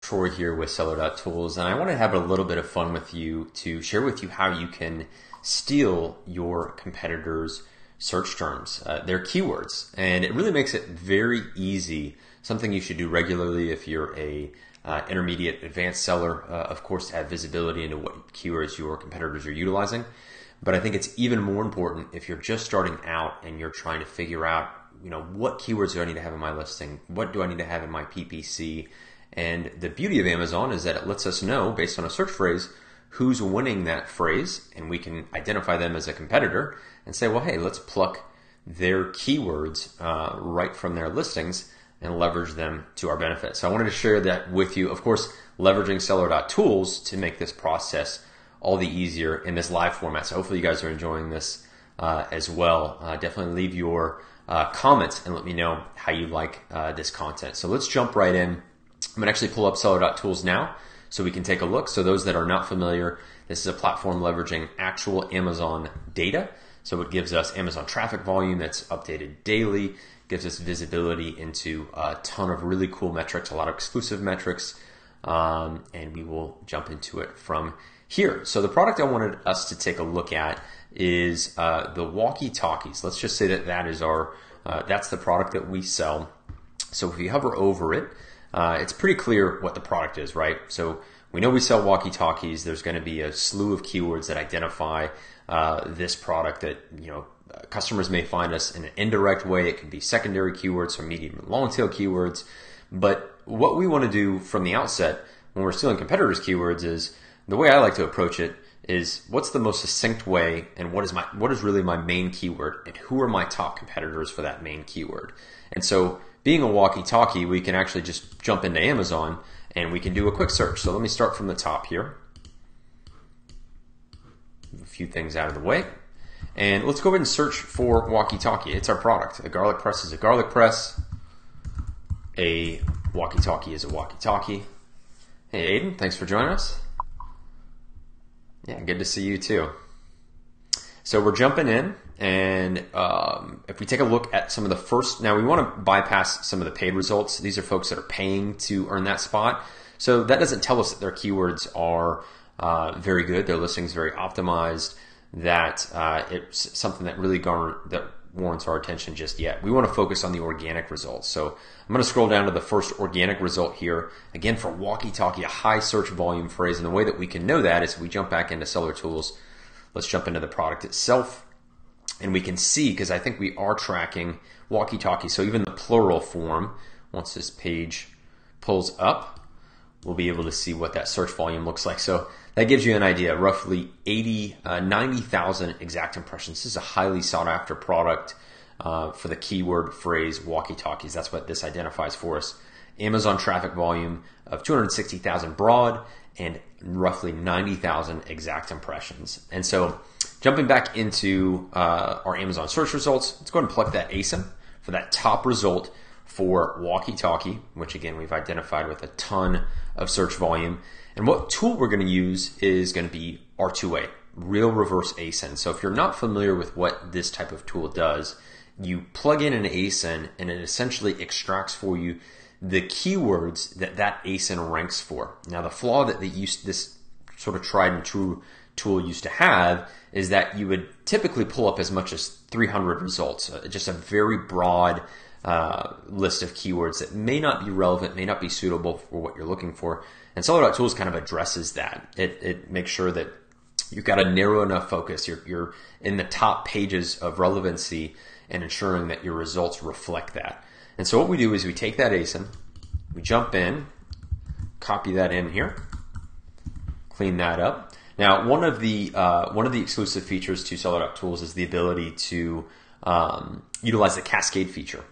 Troy here with Seller.Tools, and I want to have a little bit of fun with you to share with you how you can steal your competitors' search terms, their keywords. And it really makes it very easy, something you should do regularly if you're a intermediate advanced seller, of course, to have visibility into what keywords your competitors are utilizing. But I think it's even more important if you're just starting out and you're trying to figure out, what keywords do I need to have in my listing? What do I need to have in my PPC? And the beauty of Amazon is that it lets us know, based on a search phrase, who's winning that phrase, and we can identify them as a competitor and say, well, hey, let's pluck their keywords right from their listings and leverage them to our benefit. So I wanted to share that with you. Of course, leveraging Seller.Tools to make this process all the easier in this live format. So hopefully you guys are enjoying this as well. Definitely leave your comments and let me know how you like this content. So let's jump right in. I'm gonna actually pull up Seller.Tools now so we can take a look. So those that are not familiar, this is a platform leveraging actual Amazon data. So it gives us Amazon traffic volume that's updated daily, gives us visibility into a ton of really cool metrics, a lot of exclusive metrics, and we will jump into it from here. So the product I wanted us to take a look at is the walkie-talkies. Let's just say that that's the product that we sell. So if you hover over it, it's pretty clear what the product is, right? So we know we sell walkie-talkies. There's going to be a slew of keywords that identify this product that customers may find us in an indirect way. It can be secondary keywords or medium and long tail keywords. But what we want to do from the outset when we're stealing competitors' keywords is, the way I like to approach it is, what's the most succinct way, and what is really my main keyword, and who are my top competitors for that main keyword? And so being a walkie-talkie, we can actually just jump into Amazon and we can do a quick search. So let me start from the top here. A few things out of the way. And let's go ahead and search for walkie-talkie. It's our product. A garlic press is a garlic press. A walkie-talkie is a walkie-talkie. Hey, Aiden, thanks for joining us. Yeah, good to see you too. So we're jumping in, and if we take a look at some of the first, now we want to bypass some of the paid results. These are folks that are paying to earn that spot. So that doesn't tell us that their keywords are very good, their listing's very optimized, that it's something that really warrants our attention just yet. We want to focus on the organic results. So I'm going to scroll down to the first organic result here. Again, for walkie-talkie, a high search volume phrase. And the way that we can know that is we jump back into Seller.Tools. Let's jump into the product itself. And we can see, because I think we are tracking walkie-talkie. So even the plural form, once this page pulls up, we'll be able to see what that search volume looks like. So that gives you an idea, roughly 90,000 exact impressions. This is a highly sought after product for the keyword phrase walkie-talkies. That's what this identifies for us. Amazon traffic volume of 260,000 broad and roughly 90,000 exact impressions. And so jumping back into our Amazon search results, let's go ahead and plug that ASIN for that top result for walkie-talkie, which again, we've identified with a ton of search volume. And what tool we're going to use is going to be R2A, Real Reverse ASIN. So if you're not familiar with what this type of tool does, you plug in an ASIN and it essentially extracts for you the keywords that ASIN ranks for. Now, the flaw that this sort of tried and true tool used to have is that you would typically pull up as much as 300 results, just a very broad list of keywords that may not be relevant, may not be suitable for what you're looking for. And Seller.Tools kind of addresses that. It makes sure that you've got a narrow enough focus. You're in the top pages of relevancy and ensuring that your results reflect that. And so what we do is we take that ASIN, we jump in, copy that in here, clean that up. Now, one of the exclusive features to Seller.Tools is the ability to utilize the cascade feature.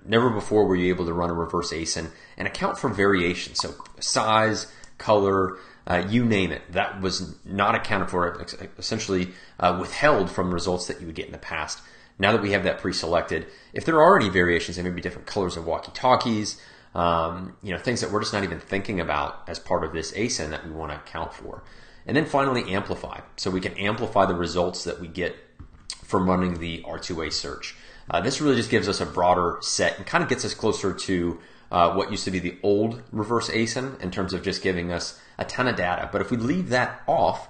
Never before were you able to run a reverse ASIN and account for variation. So size, color, you name it. That was not accounted for, essentially withheld from results that you would get in the past. Now that we have that pre-selected, if there are any variations, there may be different colors of walkie-talkies, things that we're just not even thinking about as part of this ASIN that we want to account for. And then finally, amplify. So we can amplify the results that we get from running the R2A search. This really just gives us a broader set and kind of gets us closer to what used to be the old reverse ASIN in terms of just giving us a ton of data. But if we leave that off,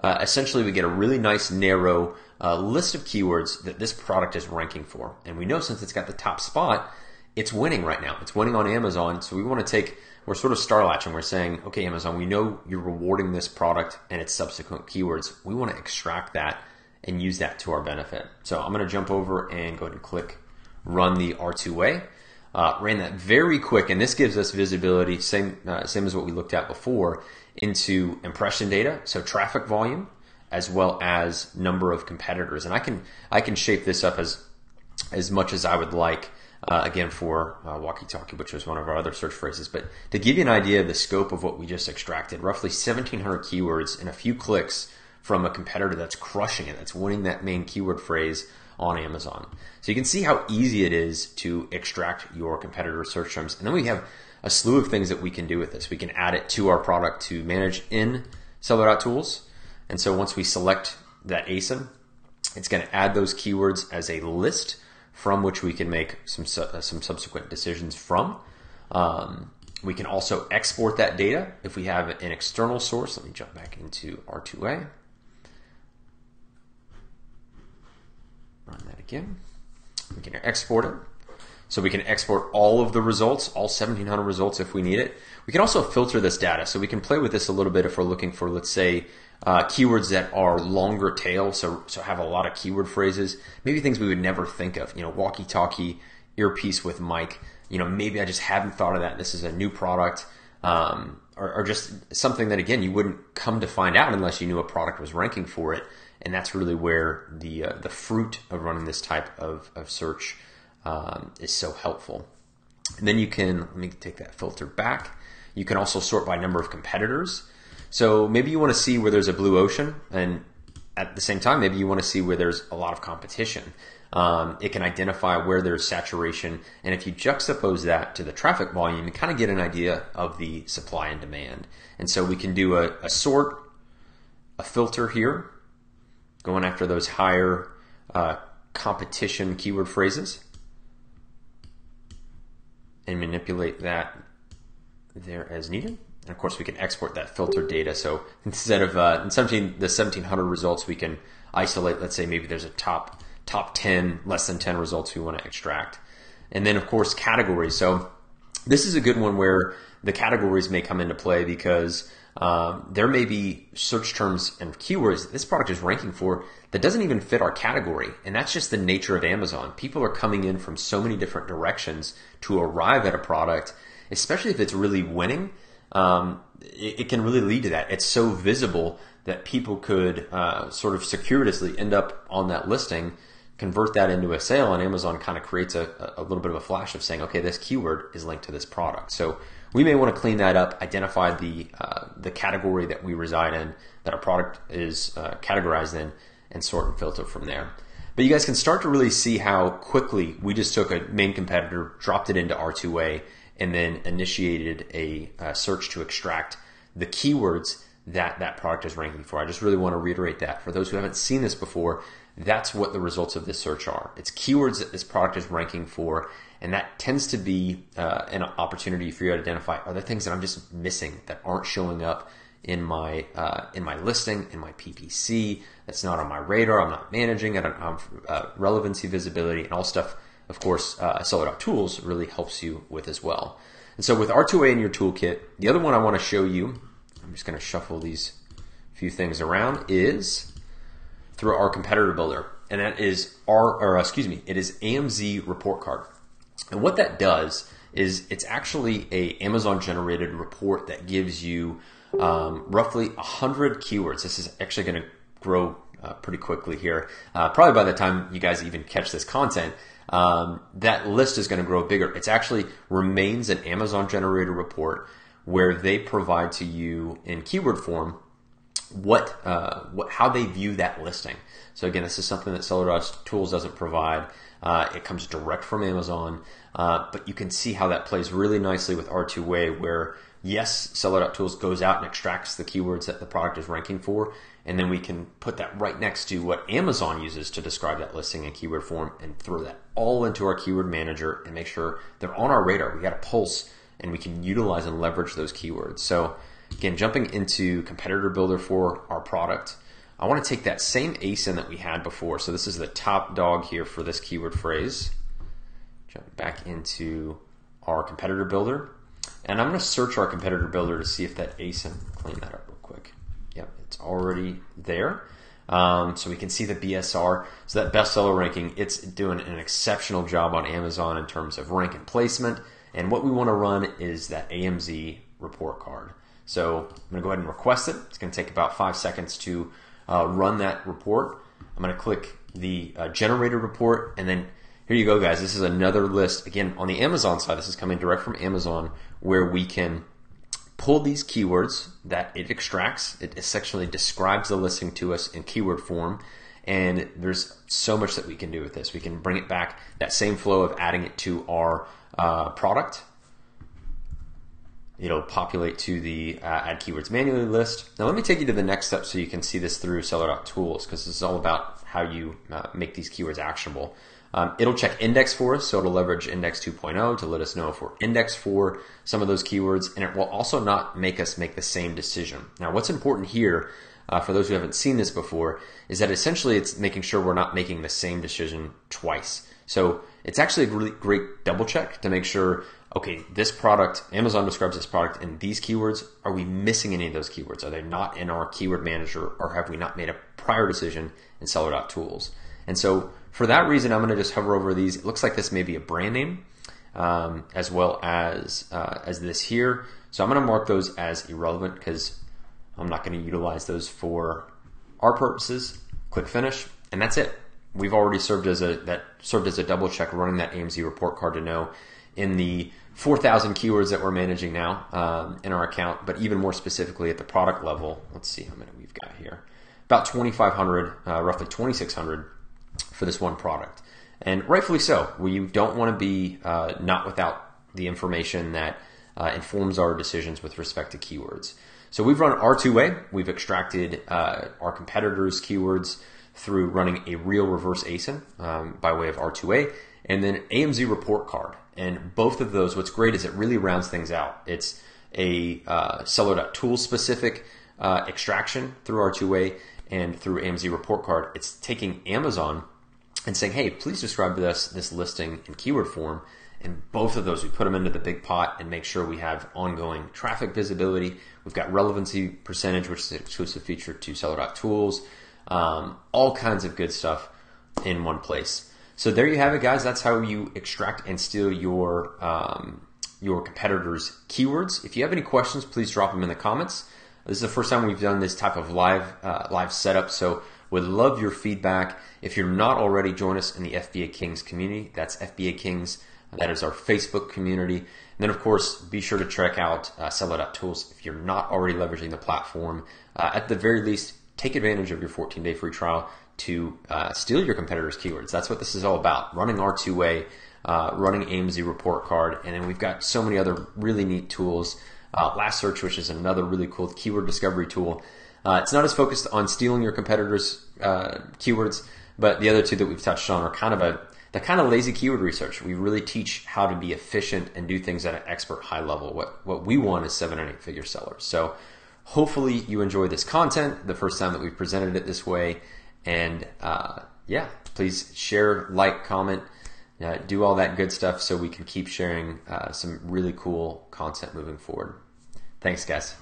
essentially we get a really nice narrow list of keywords that this product is ranking for. And we know since it's got the top spot, it's winning right now. It's winning on Amazon. So we want to we're sort of star latching. We're saying, okay, Amazon, we know you're rewarding this product and its subsequent keywords. We want to extract that and use that to our benefit. So I'm going to jump over and go ahead and click run the R2A. Ran that very quick, and this gives us visibility, same as what we looked at before, into impression data, so traffic volume, as well as number of competitors. And I can shape this up as much as I would like, again, for walkie-talkie, which was one of our other search phrases. But to give you an idea of the scope of what we just extracted, roughly 1,700 keywords in a few clicks from a competitor that's crushing it, that's winning that main keyword phrase on Amazon. So you can see how easy it is to extract your competitor search terms. And then we have a slew of things that we can do with this. We can add it to our product to manage in Seller.tools. And so once we select that ASIN, it's going to add those keywords as a list from which we can make some subsequent decisions from. We can also export that data if we have an external source. Let me jump back into R2A. Run that again. We can export it. So we can export all of the results, all 1,700 results if we need it. We can also filter this data. So we can play with this a little bit if we're looking for, let's say, keywords that are longer tail, so have a lot of keyword phrases, maybe things we would never think of, walkie-talkie, earpiece with mic, maybe I just haven't thought of that. This is a new product, or just something that, again, you wouldn't come to find out unless you knew a product was ranking for it. And that's really where the fruit of running this type of search is so helpful. And then let me take that filter back. You can also sort by number of competitors. So maybe you want to see where there's a blue ocean, and at the same time, maybe you want to see where there's a lot of competition. It can identify where there's saturation, and if you juxtapose that to the traffic volume, you kind of get an idea of the supply and demand. And so we can do a sort, a filter here, going after those higher competition keyword phrases, and manipulate that there as needed. And of course, we can export that filtered data. So instead of the 1,700 results, we can isolate, let's say maybe there's a top 10, less than 10 results we want to extract. And then, of course, categories. So this is a good one where the categories may come into play because there may be search terms and keywords that this product is ranking for that doesn't even fit our category. And that's just the nature of Amazon. People are coming in from so many different directions to arrive at a product, especially if it's really winning. It can really lead to that. It's so visible that people could sort of circuitously end up on that listing, convert that into a sale, and Amazon kind of creates a little bit of a flash of saying, okay, this keyword is linked to this product. So we may want to clean that up, identify the category that we reside in, that our product is categorized in, and sort and filter from there. But you guys can start to really see how quickly we just took a main competitor, dropped it into R2A, and then initiated a search to extract the keywords that product is ranking for. I just really want to reiterate that. For those who haven't seen this before, that's what the results of this search are. It's keywords that this product is ranking for, and that tends to be an opportunity for you to identify, are there things that I'm just missing that aren't showing up in my listing, in my PPC, that's not on my radar, I'm not managing it, relevancy, visibility, and all stuff, of course, Seller.tools really helps you with as well. And so with R2A in your toolkit, the other one I want to show you, I'm just going to shuffle these few things around, is through our competitor builder. And that is it is AMZ report card. And what that does is it's actually a Amazon generated report that gives you roughly 100 keywords. This is actually going to grow pretty quickly here. Probably by the time you guys even catch this content, that list is going to grow bigger. It's actually remains an Amazon generated report where they provide to you in keyword form how they view that listing. So again, this is something that Seller.tools doesn't provide. It comes direct from Amazon, but you can see how that plays really nicely with R2A, where yes, seller.tools goes out and extracts the keywords that the product is ranking for, and then we can put that right next to what Amazon uses to describe that listing in keyword form and throw that all into our keyword manager and make sure they're on our radar. We got a pulse and we can utilize and leverage those keywords. So again, jumping into competitor builder for our product, I want to take that same ASIN that we had before. So this is the top dog here for this keyword phrase. Jump back into our competitor builder. And I'm going to search our competitor builder to see if that ASIN, clean that up real quick. Yep, it's already there. So we can see the BSR. So that bestseller ranking, it's doing an exceptional job on Amazon in terms of rank and placement. And what we want to run is that AMZ report card. So I'm going to go ahead and request it. It's going to take about 5 seconds to run that report. I'm going to click the generated report, and then here you go, guys. This is another list. Again, on the Amazon side, this is coming direct from Amazon, where we can pull these keywords that it extracts. It essentially describes the listing to us in keyword form, and there's so much that we can do with this. We can bring it back, that same flow of adding it to our product. It'll populate to the add keywords manually list. Now let me take you to the next step so you can see this through seller.tools, because this is all about how you make these keywords actionable. It'll check index for us, so it'll leverage index 2.0 to let us know if we're indexed for some of those keywords, and it will also not make us make the same decision. Now what's important here, for those who haven't seen this before, is that essentially it's making sure we're not making the same decision twice. So it's actually a really great double check to make sure, okay, this product, Amazon describes this product in these keywords. Are we missing any of those keywords? Are they not in our keyword manager, or have we not made a prior decision in seller.tools? And so for that reason, I'm going to just hover over these. It looks like this may be a brand name, as well as this here. So I'm going to mark those as irrelevant because I'm not going to utilize those for our purposes. Click finish, and that's it. We've already served as a double check running that AMZ report card to know in the 4,000 keywords that we're managing now in our account, but even more specifically at the product level. Let's see how many we've got here. About 2,500, roughly 2,600 for this one product. And rightfully so. We don't want to be not without the information that informs our decisions with respect to keywords. So we've run R2A. We've extracted our competitors' keywords through running a real reverse ASIN by way of R2A, and then AMZ report card. And both of those, what's great is it really rounds things out. It's a seller.tools specific extraction through R2A, and through AMZ report card, it's taking Amazon and saying, hey, please describe this listing in keyword form. And both of those, we put them into the big pot and make sure we have ongoing traffic visibility. We've got relevancy percentage, which is an exclusive feature to seller.tools. All kinds of good stuff in one place. So there you have it, guys. That's how you extract and steal your competitors' keywords. If you have any questions, please drop them in the comments. This is the first time we've done this type of live setup, so would love your feedback. If you're not already, join us in the FBA Kings community. That's FBA Kings. That is our Facebook community. And then, of course, be sure to check out seller.tools if you're not already leveraging the platform. At the very least, take advantage of your 14-day free trial to steal your competitors' keywords. That's what this is all about, running R2A, running AMZ report card, and then we've got so many other really neat tools. Last Search, which is another really cool keyword discovery tool. It's not as focused on stealing your competitors' keywords, but the other two that we've touched on are kind of lazy keyword research. We really teach how to be efficient and do things at an expert high level. What we want is 7- and 8-figure sellers. So hopefully you enjoy this content, the first time that we've presented it this way. And yeah, please share, like, comment, do all that good stuff so we can keep sharing some really cool content moving forward. Thanks, guys.